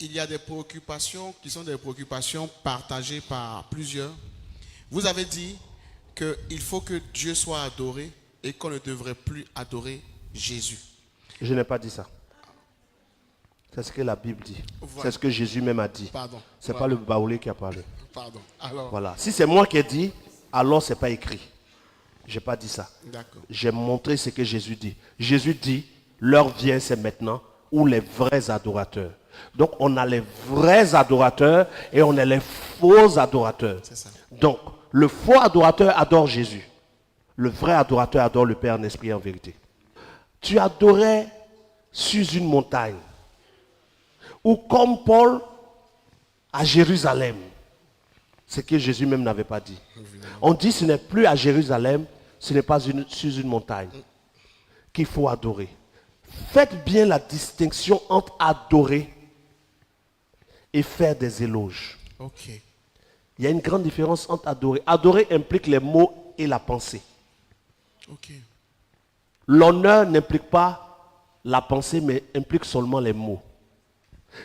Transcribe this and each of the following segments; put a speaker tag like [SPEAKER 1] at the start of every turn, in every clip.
[SPEAKER 1] il y a des préoccupations qui sont des préoccupations partagées par plusieurs. Vous avez dit qu'il faut que Dieu soit adoré et qu'on ne devrait plus adorer Jésus.
[SPEAKER 2] Je n'ai pas dit ça. C'est ce que la Bible dit.
[SPEAKER 1] Voilà.
[SPEAKER 2] C'est ce que Jésus même a dit.
[SPEAKER 1] Pardon.
[SPEAKER 2] C'est pas le Baoulé qui a parlé.
[SPEAKER 1] Pardon. Alors,
[SPEAKER 2] Voilà. Si c'est moi qui ai dit, alors c'est pas écrit. Je n'ai pas dit ça.
[SPEAKER 1] d'accord.
[SPEAKER 2] J'ai montré ce que Jésus dit. Jésus dit, l'heure vient, c'est maintenant, où les vrais adorateurs. Donc on a les vrais adorateurs et on a les faux adorateurs.
[SPEAKER 1] C'est ça.
[SPEAKER 2] Donc le faux adorateur adore Jésus. Le vrai adorateur adore le Père en esprit et en vérité. Tu adorais sur une montagne. Ou comme Paul à Jérusalem. Ce que Jésus même n'avait pas dit. On dit ce n'est plus à Jérusalem, ce n'est pas sur une montagne qu'il faut adorer. Faites bien la distinction entre adorer et faire des éloges.
[SPEAKER 1] Ok.
[SPEAKER 2] Il y a une grande différence entre adorer. Adorer implique les mots et la pensée.
[SPEAKER 1] Ok.
[SPEAKER 2] L'honneur n'implique pas la pensée, mais implique seulement les mots.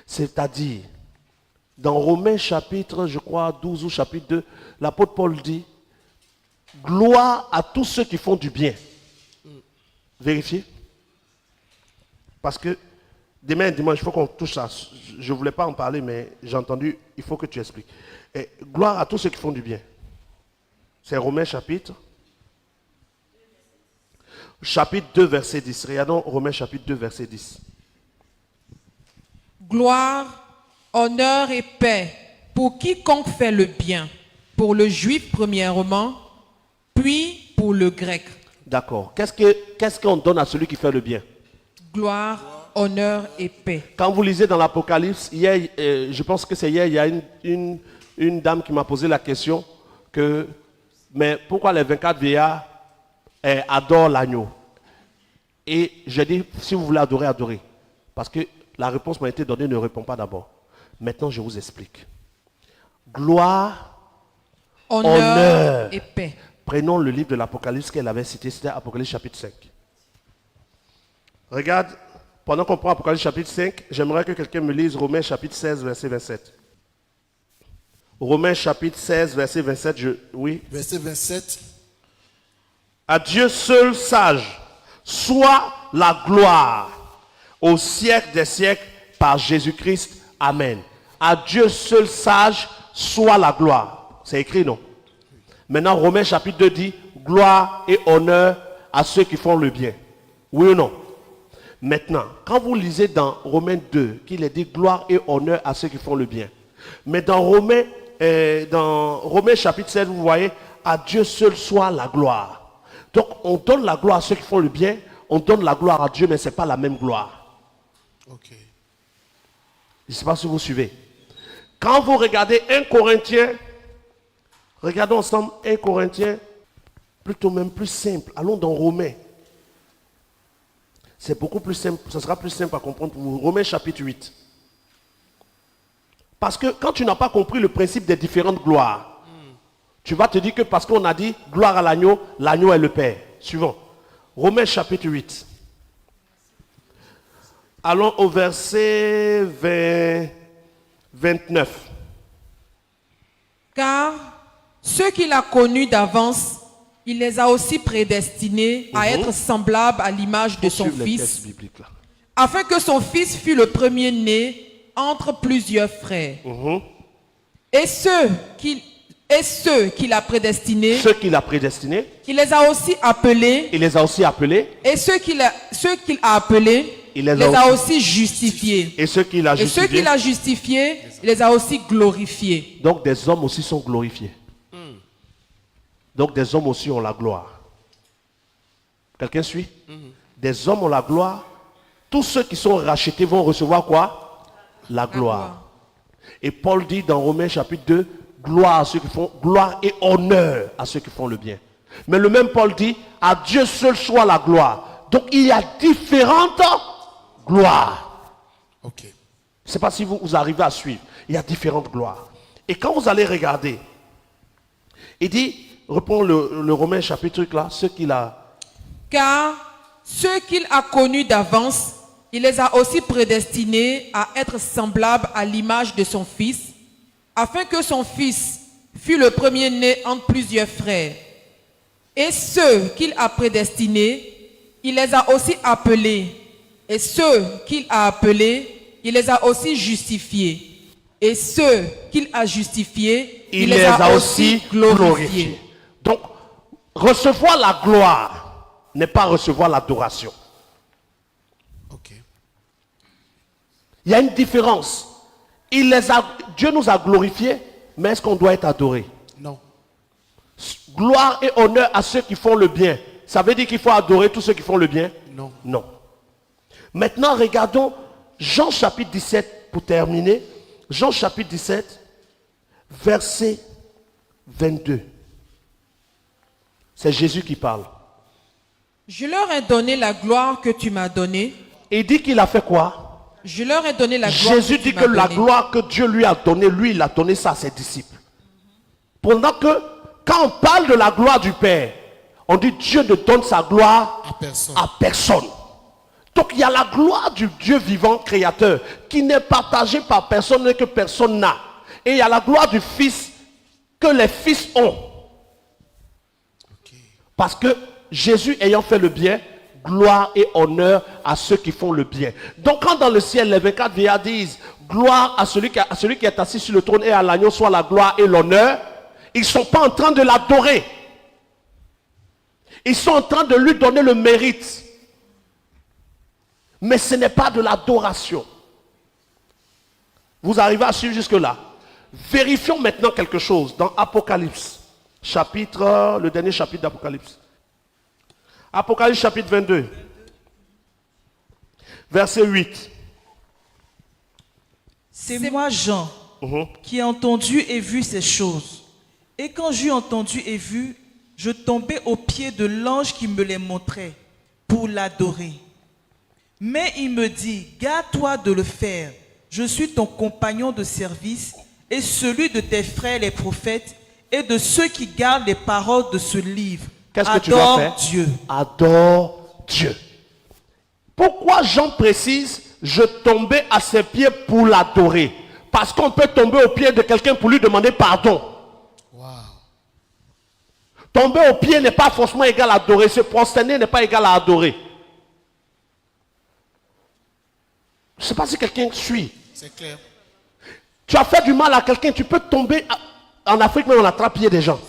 [SPEAKER 2] C'est-à-dire, dans Romains chapitre, je crois, 12 ou chapitre 2, l'apôtre Paul dit, gloire à tous ceux qui font du bien. Vérifiez. Parce que demain, dimanche, il faut qu'on touche ça. Je ne voulais pas en parler, mais j'ai entendu, il faut que tu expliques. Et gloire à tous ceux qui font du bien. C'est Romains chapitre 2, verset 10. Regardons Romains chapitre 2, verset 10.
[SPEAKER 3] Gloire, honneur et paix pour quiconque fait le bien, pour le juif premièrement, puis pour le grec.
[SPEAKER 2] D'accord. Qu'est-ce qu'on donne à celui qui fait le bien?
[SPEAKER 3] Gloire, honneur et paix.
[SPEAKER 2] Quand vous lisez dans l'Apocalypse, hier, je pense que c'est hier, il y a une dame qui m'a posé la question que, mais pourquoi les 24 vieillards adorent l'agneau? Et j'ai dit, si vous voulez adorer, adorez. Parce que la réponse m'a été donnée, ne réponds pas d'abord. Maintenant, je vous explique. Gloire, honneur
[SPEAKER 3] et paix.
[SPEAKER 2] Prenons le livre de l'Apocalypse qu'elle avait cité, c'était Apocalypse chapitre 5. Regarde, pendant qu'on prend Apocalypse chapitre 5, j'aimerais que quelqu'un me lise Romains chapitre 16, verset 27. Romains chapitre 16, verset 27, oui.
[SPEAKER 1] Verset 27.
[SPEAKER 2] À Dieu seul sage, soit la gloire au siècle des siècles par Jésus-Christ. Amen. À Dieu seul sage, soit la gloire. C'est écrit, non? Maintenant, Romains chapitre 2 dit, gloire et honneur à ceux qui font le bien. Oui ou non? Maintenant, quand vous lisez dans Romains 2, qu'il est dit gloire et honneur à ceux qui font le bien. Mais dans Romains chapitre 7, vous voyez, à Dieu seul soit la gloire. Donc, on donne la gloire à ceux qui font le bien, on donne la gloire à Dieu, mais ce n'est pas la même gloire.
[SPEAKER 1] Ok.
[SPEAKER 2] Je ne sais pas si vous suivez. Quand vous regardez 1 Corinthiens, regardons ensemble 1 Corinthiens, plutôt même plus simple. Allons dans Romains. C'est beaucoup plus simple, ce sera plus simple à comprendre pour vous. Romains chapitre 8. Parce que quand tu n'as pas compris le principe des différentes gloires, tu vas te dire que parce qu'on a dit gloire à l'agneau, l'agneau est le Père. Suivant. Romains chapitre 8. Allons au verset 29.
[SPEAKER 3] Car ceux qu'il a connus d'avance, il les a aussi prédestinés à être semblables à l'image de son Fils, afin que son Fils fût le premier-né entre plusieurs frères. Et ceux qu'il a prédestinés,
[SPEAKER 2] il
[SPEAKER 3] les a aussi appelés. Et ceux qu'il a appelés, il les a aussi justifiés.
[SPEAKER 2] Et ceux qu'il a
[SPEAKER 3] justifiés, il les a aussi glorifiés.
[SPEAKER 2] Donc des hommes aussi sont glorifiés. Donc des hommes aussi ont la gloire. Quelqu'un suit? Des hommes ont la gloire. Tous ceux qui sont rachetés vont recevoir quoi? La gloire. Et Paul dit dans Romains chapitre 2, gloire à ceux qui font, gloire et honneur à ceux qui font le bien. Mais le même Paul dit, à Dieu seul soit la gloire. Donc il y a différentes gloires.
[SPEAKER 1] Ok.
[SPEAKER 2] Je ne sais pas si vous arrivez à suivre. Il y a différentes gloires. Et quand vous allez regarder, il dit, reprends le Romain chapitre là, ceux qu'il a.
[SPEAKER 3] Car ceux qu'il a connus d'avance, il les a aussi prédestinés à être semblables à l'image de son Fils, afin que son Fils fût le premier-né entre plusieurs frères. Et ceux qu'il a prédestinés, il les a aussi appelés. Et ceux qu'il a appelés, il les a aussi justifiés. Et ceux qu'il a justifiés, il les a aussi glorifiés.
[SPEAKER 2] Donc, recevoir la gloire n'est pas recevoir l'adoration.
[SPEAKER 1] Ok.
[SPEAKER 2] Il y a une différence. Dieu nous a glorifiés, mais est-ce qu'on doit être adoré?
[SPEAKER 1] Non.
[SPEAKER 2] Gloire et honneur à ceux qui font le bien. Ça veut dire qu'il faut adorer tous ceux qui font le bien?
[SPEAKER 1] Non.
[SPEAKER 2] Non. Maintenant, regardons Jean chapitre 17 pour terminer. Jean chapitre 17, verset 22. C'est Jésus qui parle.
[SPEAKER 3] Je leur ai donné la gloire que tu m'as donnée.
[SPEAKER 2] Il dit qu'il a fait quoi?
[SPEAKER 3] Je leur ai donné la gloire
[SPEAKER 2] Jésus
[SPEAKER 3] que
[SPEAKER 2] dit
[SPEAKER 3] tu
[SPEAKER 2] que
[SPEAKER 3] m'as
[SPEAKER 2] la
[SPEAKER 3] donnée.
[SPEAKER 2] gloire que Dieu lui a donnée, lui, il a donné ça à ses disciples. Pendant que, quand on parle de la gloire du Père, on dit Dieu ne donne sa gloire
[SPEAKER 1] À personne.
[SPEAKER 2] à personne. Donc il y a la gloire du Dieu vivant créateur qui n'est partagée par personne et que personne n'a. Et il y a la gloire du Fils que les fils ont.
[SPEAKER 1] Ok.
[SPEAKER 2] Parce que Jésus ayant fait le bien, gloire et honneur à ceux qui font le bien. Donc quand dans le ciel les 24 vieillards disent gloire à celui qui est assis sur le trône et à l'agneau soit la gloire et l'honneur, ils ne sont pas en train de l'adorer. Ils sont en train de lui donner le mérite. Mais ce n'est pas de l'adoration. Vous arrivez à suivre jusque-là? Vérifions maintenant quelque chose dans Apocalypse, le dernier chapitre d'Apocalypse. Apocalypse chapitre 22, verset 8.
[SPEAKER 4] C'est moi, Jean, qui ai entendu et vu ces choses. Et quand j'eus entendu et vu, je tombais aux pieds de l'ange qui me les montrait pour l'adorer. Mais il me dit, garde-toi de le faire. Je suis ton compagnon de service et celui de tes frères les prophètes et de ceux qui gardent les paroles de ce livre.
[SPEAKER 2] Qu'est-ce que tu dois faire?
[SPEAKER 4] Dieu.
[SPEAKER 2] Adore Dieu. Pourquoi Jean précise, je tombais à ses pieds pour l'adorer? Parce qu'on peut tomber aux pieds de quelqu'un pour lui demander pardon.
[SPEAKER 1] Wow.
[SPEAKER 2] Tomber aux pieds n'est pas forcément égal à adorer. Se prosterner n'est pas égal à adorer. Je ne sais pas si quelqu'un suit.
[SPEAKER 1] C'est clair.
[SPEAKER 2] Tu as fait du mal à quelqu'un, tu peux tomber. En Afrique, même on attrape pied des gens.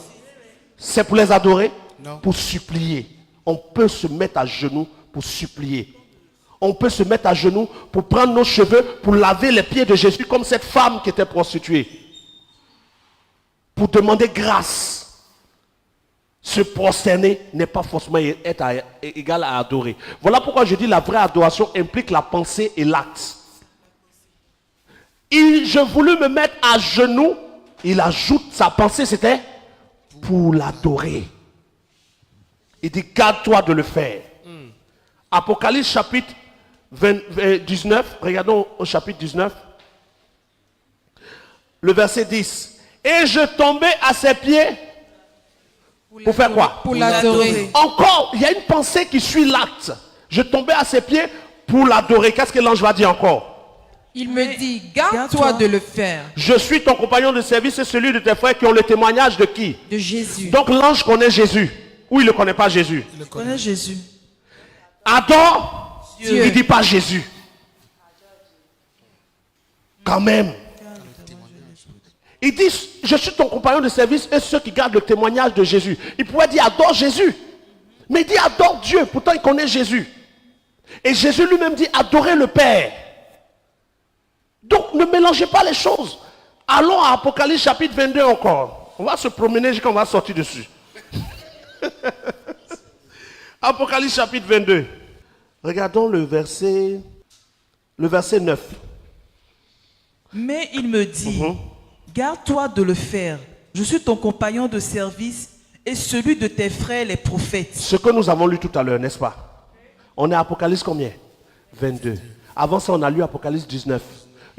[SPEAKER 2] C'est pour les adorer?
[SPEAKER 1] Non.
[SPEAKER 2] Pour supplier. On peut se mettre à genoux pour supplier. On peut se mettre à genoux pour prendre nos cheveux, pour laver les pieds de Jésus, comme cette femme qui était prostituée. Pour demander grâce. Se prosterner n'est pas forcément égal à adorer. Voilà pourquoi je dis la vraie adoration implique la pensée et l'acte. Je voulus me mettre à genoux. Il ajoute sa pensée, c'était pour l'adorer. Il dit, garde-toi de le faire. Apocalypse chapitre 19, regardons au chapitre 19, le verset 10. Et je tombais à ses pieds. Pour faire quoi?
[SPEAKER 3] Pour l'adorer.
[SPEAKER 2] Encore, il y a une pensée qui suit l'acte. Je tombais à ses pieds pour l'adorer. Qu'est-ce que l'ange va dire encore?
[SPEAKER 3] Il me dit, garde-toi de le faire.
[SPEAKER 2] Je suis ton compagnon de service et celui de tes frères qui ont le témoignage de qui?
[SPEAKER 3] De Jésus.
[SPEAKER 2] Donc l'ange connaît Jésus. Ou il ne connaît pas Jésus?
[SPEAKER 1] Il le
[SPEAKER 4] Connais
[SPEAKER 1] connaît.
[SPEAKER 4] Jésus.
[SPEAKER 2] Adore.
[SPEAKER 3] Dieu.
[SPEAKER 2] Il ne dit pas Jésus. Quand même. Il dit, je suis ton compagnon de service et ceux qui gardent le témoignage de Jésus. Il pourrait dire, adore Jésus. Mais il dit, adore Dieu. Pourtant, il connaît Jésus. Et Jésus lui-même dit, adorez le Père. Donc, ne mélangez pas les choses. Allons à Apocalypse chapitre 22 encore. On va se promener jusqu'à on va sortir dessus. Apocalypse chapitre 22. Regardons le verset 9.
[SPEAKER 4] Mais il me dit, garde-toi de le faire. Je suis ton compagnon de service et celui de tes frères les prophètes.
[SPEAKER 2] Ce que nous avons lu tout à l'heure, n'est-ce pas? On est à Apocalypse combien? 22. Avant ça, on a lu Apocalypse 19.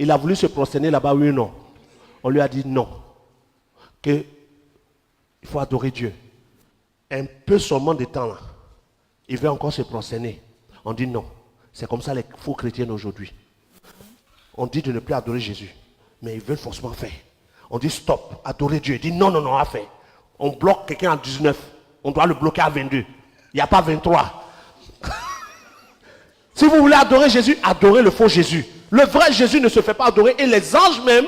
[SPEAKER 2] Il a voulu se prosterner là-bas, oui ou non? On lui a dit non. Il faut adorer Dieu. Un peu seulement de temps là. Il veut encore se prosterner. On dit non. C'est comme ça les faux chrétiens aujourd'hui. On dit de ne plus adorer Jésus, mais ils veulent forcément faire. On dit stop, adorer Dieu. Il dit non, non, non, à faire. On bloque quelqu'un à 19, on doit le bloquer à 22. Il n'y a pas 23. Si vous voulez adorer Jésus, adorez le faux Jésus. Le vrai Jésus ne se fait pas adorer et les anges même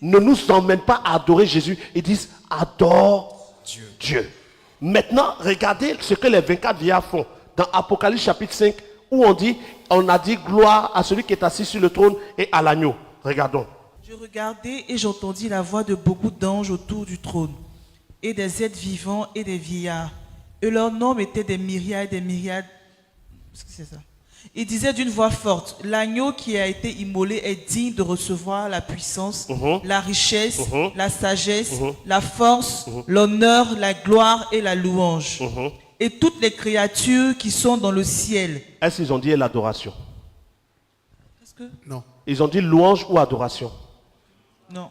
[SPEAKER 2] ne nous emmènent pas à adorer Jésus. Ils disent adore Dieu. Maintenant, regardez ce que les 24 vieillards font dans Apocalypse chapitre 5 où on a dit gloire à celui qui est assis sur le trône et à l'agneau. Regardons.
[SPEAKER 4] Je regardai et j'entendis la voix de beaucoup d'anges autour du trône, et des êtres vivants et des vieillards. Et leur nombre était des myriades et des myriades. Qu'est-ce que c'est ça? Ils disaient d'une voix forte, l'agneau qui a été immolé est digne de recevoir la puissance, la richesse, la sagesse, la force, l'honneur, la gloire et la louange. Et toutes les créatures qui sont dans le ciel.
[SPEAKER 2] Est-ce qu'ils ont dit l'adoration?
[SPEAKER 1] Non.
[SPEAKER 2] Ils ont dit louange ou adoration?
[SPEAKER 4] Non.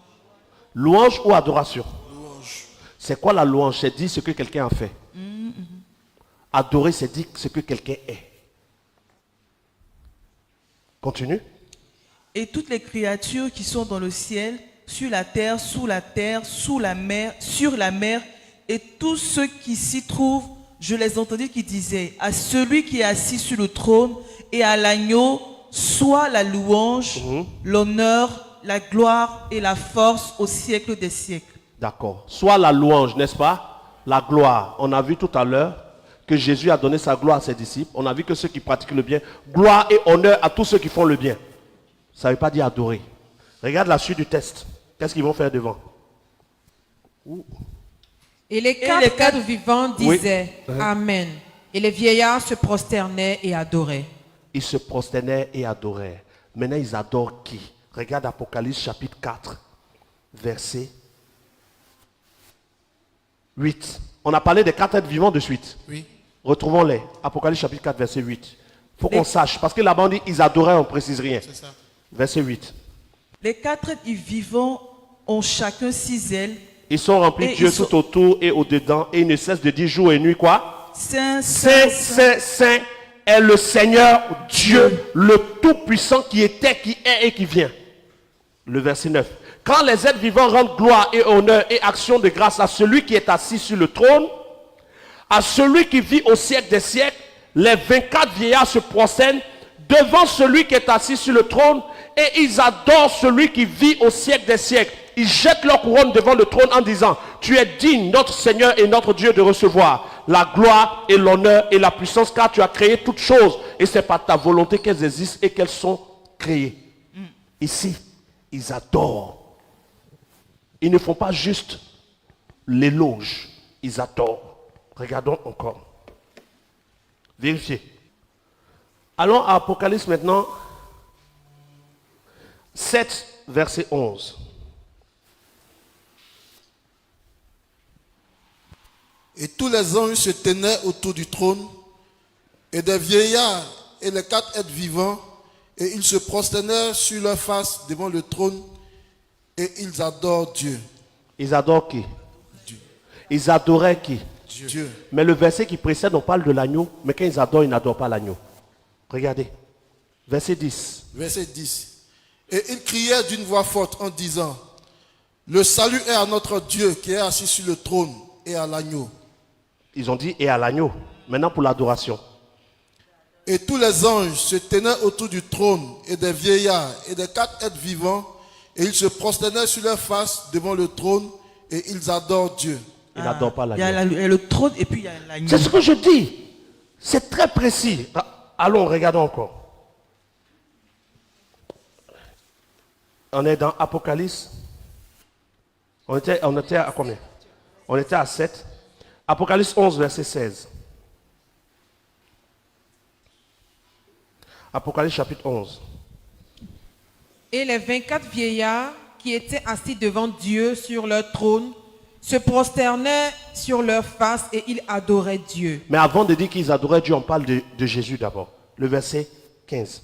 [SPEAKER 2] Louange ou adoration? Louange. C'est quoi la louange? C'est dire ce que quelqu'un a fait. Adorer, c'est dire ce que quelqu'un est. Continue.
[SPEAKER 4] Et toutes les créatures qui sont dans le ciel, sur la terre, sous la terre, sous la mer, sur la mer, et tous ceux qui s'y trouvent, je les entendis qui disaient, à celui qui est assis sur le trône et à l'agneau, soit la louange, l'honneur, la gloire et la force au siècle des siècles.
[SPEAKER 2] D'accord. Soit la louange, n'est-ce pas? La gloire. On a vu tout à l'heure que Jésus a donné sa gloire à ses disciples. On a vu que ceux qui pratiquent le bien, gloire et honneur à tous ceux qui font le bien. Ça ne veut pas dire adorer. Regarde la suite du texte. Qu'est-ce qu'ils vont faire devant?
[SPEAKER 3] Et les quatre vivants disaient Amen. Et les vieillards se prosternaient et adoraient.
[SPEAKER 2] Ils se prosternaient et adoraient. Maintenant, ils adorent qui? Regarde Apocalypse chapitre 4, verset 8. On a parlé des 4 êtres vivants de suite.
[SPEAKER 1] Oui.
[SPEAKER 2] Retrouvons-les. Apocalypse chapitre 4, verset 8. Il faut qu'on sache. Parce que là-bas, on dit ils adoraient, on ne précise rien.
[SPEAKER 1] C'est ça.
[SPEAKER 2] Verset 8.
[SPEAKER 4] Les 4 êtres vivants ont chacun 6 ailes.
[SPEAKER 2] Ils sont remplis de Dieu tout autour et au-dedans. Et ils ne cessent de dire jour et nuit quoi?
[SPEAKER 4] Saint,
[SPEAKER 2] Saint, Saint, Saint est le Seigneur Dieu, le Tout-Puissant qui était, qui est et qui vient. Le verset 9. Quand les êtres vivants rendent gloire et honneur et action de grâce à celui qui est assis sur le trône, à celui qui vit au siècle des siècles, les 24 vieillards se prosternent devant celui qui est assis sur le trône et ils adorent celui qui vit au siècle des siècles. Ils jettent leur couronne devant le trône en disant, tu es digne, notre Seigneur et notre Dieu, de recevoir la gloire et l'honneur et la puissance, car tu as créé toutes choses et c'est par ta volonté qu'elles existent et qu'elles sont créées. Ici, ils adorent. Ils ne font pas juste l'éloge, ils adorent. Regardons encore. Vérifiez. Allons à Apocalypse maintenant, 7, verset 11.
[SPEAKER 5] Et tous les anges se tenaient autour du trône, et des vieillards et les 4 êtres vivants, et ils se prosternaient sur leur face devant le trône, et ils adorent Dieu.
[SPEAKER 2] Ils adorent qui?
[SPEAKER 5] Dieu.
[SPEAKER 2] Ils adoraient qui?
[SPEAKER 5] Dieu.
[SPEAKER 2] Mais le verset qui précède, on parle de l'agneau, mais quand ils adorent, ils n'adorent pas l'agneau. Regardez. Verset 10.
[SPEAKER 5] Verset 10. Et ils criaient d'une voix forte en disant, le salut est à notre Dieu qui est assis sur le trône et à l'agneau.
[SPEAKER 2] Ils ont dit et à l'agneau. Maintenant pour l'adoration.
[SPEAKER 5] Et tous les anges se tenaient autour du trône et des vieillards et des 4 êtres vivants, et ils se prosternaient sur leur face devant le trône et ils adorent Dieu.
[SPEAKER 2] Ils n'adorent pas
[SPEAKER 4] Il y a
[SPEAKER 2] l'agneau.
[SPEAKER 4] le trône et puis il y a l'agneau.
[SPEAKER 2] C'est ce que je dis. C'est très précis. Allons, regardons encore. On est dans Apocalypse. On était à combien? On était à 7. Apocalypse 11, verset 16. Apocalypse chapitre 11.
[SPEAKER 3] Et les 24 vieillards qui étaient assis devant Dieu sur leur trône se prosternaient sur leur face et ils adoraient Dieu.
[SPEAKER 2] Mais avant de dire qu'ils adoraient Dieu, on parle de Jésus d'abord. Le verset 15.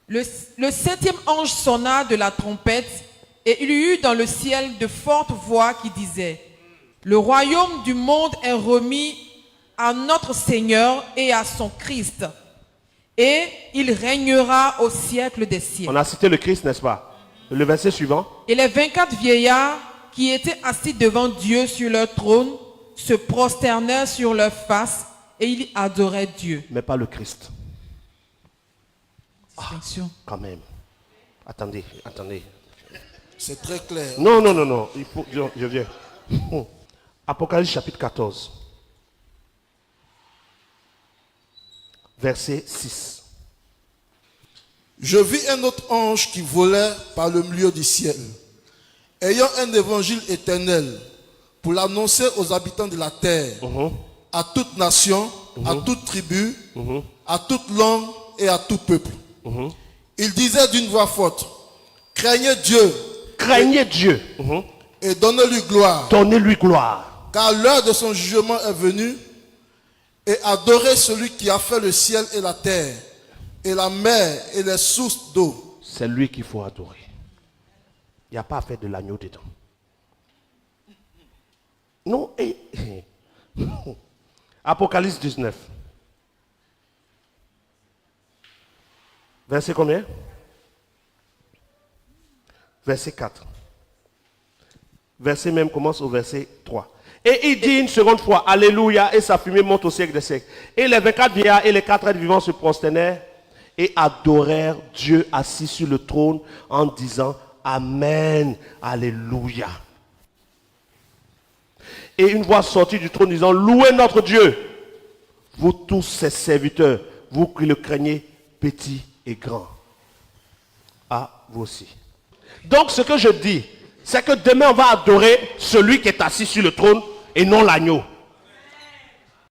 [SPEAKER 3] Le 7e ange sonna de la trompette et il y eut dans le ciel de fortes voix qui disaient, le royaume du monde est remis à notre Seigneur et à son Christ. et il régnera au siècle des siècles.
[SPEAKER 2] On a cité le Christ, n'est-ce pas? Le verset suivant.
[SPEAKER 3] Et les 24 vieillards qui étaient assis devant Dieu sur leur trône se prosternèrent sur leur face et ils adoraient Dieu.
[SPEAKER 2] Mais pas le Christ.
[SPEAKER 4] Distinction.
[SPEAKER 2] Quand même. Attendez.
[SPEAKER 5] C'est très clair.
[SPEAKER 2] Non. Il faut, je viens. Apocalypse chapitre 14. Verset 6.
[SPEAKER 5] Je vis un autre ange qui volait par le milieu du ciel, ayant un évangile éternel pour l'annoncer aux habitants de la terre, à toute nation, à toute tribu, à toute langue et à tout peuple. Il disait d'une voix forte, craignez Dieu.
[SPEAKER 2] Craignez Dieu.
[SPEAKER 5] Et donnez-lui gloire.
[SPEAKER 2] Donnez-lui gloire.
[SPEAKER 5] Car l'heure de son jugement est venue. Et adorez celui qui a fait le ciel et la terre, et la mer et les sources d'eau.
[SPEAKER 2] C'est lui qu'il faut adorer. Il n'y a pas à faire de l'agneau dedans. Non. Apocalypse 19. Verset combien? Verset 4. Verset même commence au verset 3. Et il dit une seconde fois, Alléluia, et sa fumée monte au siècle des siècles. Et les 24 vieillards et les 4 êtres vivants se prosternèrent et adorèrent Dieu assis sur le trône en disant, Amen, Alléluia. Et une voix sortit du trône disant, louez notre Dieu, vous tous ses serviteurs, vous qui le craignez, petits et grands. Ah, vous aussi. Donc ce que je dis, c'est que demain on va adorer celui qui est assis sur le trône et non l'agneau.